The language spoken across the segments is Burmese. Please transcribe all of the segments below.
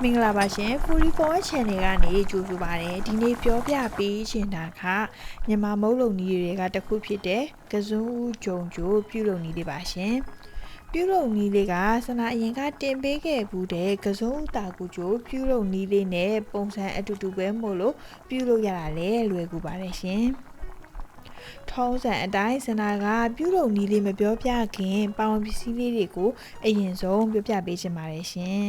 မင်္ဂလာပါရှင် 44 channel ကနေကြိုဆိုပါတယ်ဒီနေ့ပြောပြပေးချင်တာကမြန်မာမုတ်လုံနီးတွေကတစ်ခုဖြစ်တဲ့ကစွန်းဦးဂျုံကျိုပြုလုပ်နီးလေးပါရှင်ပြုလုပ်နီးလေးကစနာအရင်ကတင်ပေးခဲ့ဘူးတဲ့ကစွန်းဦးတာကူကျိုပြုလုပ်နီးလေးနဲ့ပုံစံအတူတူပဲမို့လို့ပြုလုပ်ရတာလည်းလွယ်ကူပါတယ်ရှင်ထုံးစံအတိုင်းစနာကပြုလုပ်နီးလေးမပြောပြခင်ပါဝင်ပစ္စည်းလေးတွေကိုအရင်ဆုံးပြောပြပေးချင်ပါတယ်ရှင်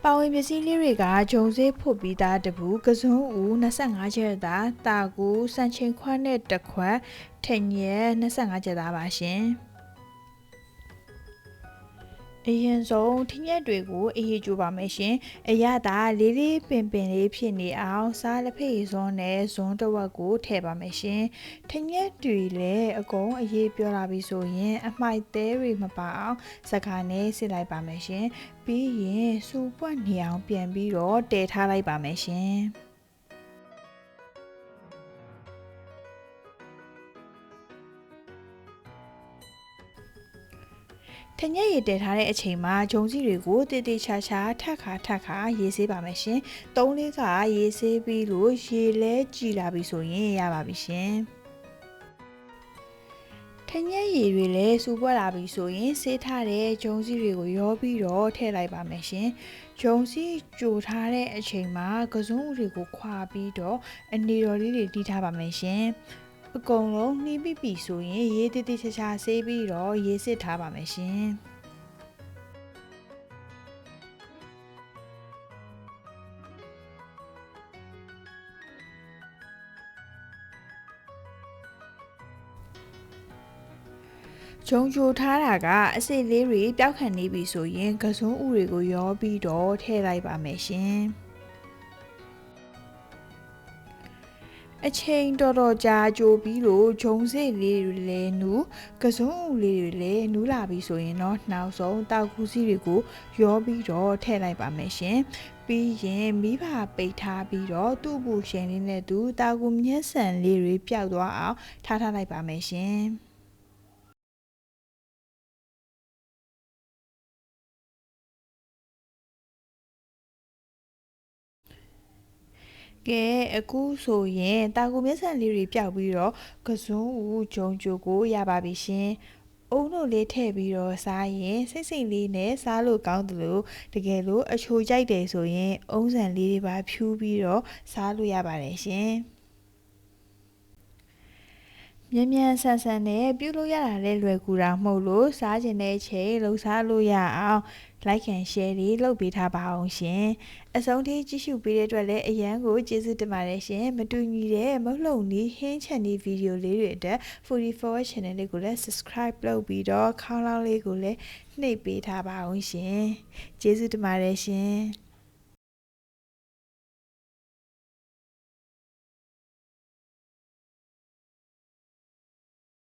ပါဝင်ပစ္စည်းလေးတွေကဂျုံစေးဖို့ပြီးသားတပူကစွန်းဦး25ချက်သားတာကူစံချိန်ခွက်နဲ့တခွက်ထင်ရက်25ချက်သားပါရှင်အရင်ဆုံးထင်းရက်တွေကိုအေးကြိုးပါမယ်ရှင်အရသာလေးလေးပင်ပင်လေးဖြစ်နေအောင်စားလက်ဖေးစွန်းနဲ့ဇွန်းတစ်ဝက်ကိုထည့်ပါမယ်ရှင်ထင်းရက်တွေလည်းအကုန်အေးပြောလာပြီဆိုရင်အမိုက်သေးတွေမပါအောင်စကားနဲ့စစ်လိုက်ပါမယ်ရှင်ပြီးရင်စူပွက်နေအောင်ပြန်ပြီးတော့တည်ထားလိုက်ပါမယ်ရှင်ထညက်ရည်တည်ထားတဲ့အချိန်မှာဂျုံစီတွေကိုတည်တည်ချာချာထက်ခါရေးဆေးပါမယ်ရှင်။သုံးလေးကရေးဆေးပြီးလို့ရေလဲကြည်လာပြီဆိုရင်ရပါပြီရှင်။ထညက်ရည်တွေလည်းစူပွက်လာပြီဆိုရင်ဆေးထားတဲ့ဂျုံစီတွေကိုရောပြီးတော့ထည့်လိုက်ပါမယ်ရှင်။ဂျုံစီကြိုထားတဲ့အချိန်မှာကစွန်းဦးတွေကိုခွာပြီးတော့အနေတော်လေးတွေတီးထားပါမယ်ရှင်။အကုန်လုံးနှီးပြီးပြီဆိုရင်ရေးတည်တည်ချာချာဆေးပြီးတော့ရေးစစ်ထားပါမယ်ရှင်ဂျုံကြိုထားတာကအစိတ်လေးတွေပျောက်ခံနေပြီဆိုရင်ကစွန်းဥတွေကိုရောပြီးတော့ထည့်လိုက်ပါမယ်ရှင်အချိန်တော်ကြာကြိုပြီးလို့ဂျုံစိတ်လေးတွေလည်းနူးကစွန်းဦးလေးတွေလည်းနူးလာပြီဆိုရင်တော့နောက်ဆုံးတောက်ကူးစီးတွေကိုရောပြီးတော့ထည့်လိုက်ပါမယ်ရှင်ပြီးရင်မိဘပိတ်ထားပြီးတော့သူ့ဘူရှင်လေးနဲ့သူတောက်ကူမျက်စံလေးတွေပျောက်သွားအောင်ထားလိုက်ပါမယ်ရှင်ကဲအခုဆိုရင်တာကူမျက်စံလေးတွေပျောက်ပြီးတော့ကစွန်းဦးဂျုံကြိုကိုရပါပြီရှင်အုံတို့လေးထည့်ပြီးတော့စားရင်စိတ်လေးနဲ့စားလို့ကောင်းတယ်လို့တကယ်လို့အချိုကြိုက်တယ်ဆိုရင်အုံးဆန်လေးတွေပါဖြူးပြီးတော့စားလို့ရပါတယ်ရှင်မြန်ဆန်နဲ့ပြုတ်လို့ရတာလည်းလွယ်ကူတာမဟုတ်လို့စားကျင်တဲ့အချိန်လှုပ်ရှားလို့ရအောင် like and share တွေလုပ်ပေးထားပါအောင်ရှင်အဆုံးထိကြည့်ရှုပေးတဲ့အတွက်လည်းအရန်ကိုကျေးဇူးတင်ပါတယ်ရှင်မတူညီတဲ့မဟုတ်လုံနီးဟင်းချန်ဒီဗီဒီယိုလေးတွေအတွက်44 channel လေးကိုလည်း subscribe လုပ်ပြီးတော့ခေါင်းလောင်းလေးကိုလည်းနှိပ်ပေးထားပါအောင်ရှင်ကျေးဇူးတင်ပါတယ်ရှင်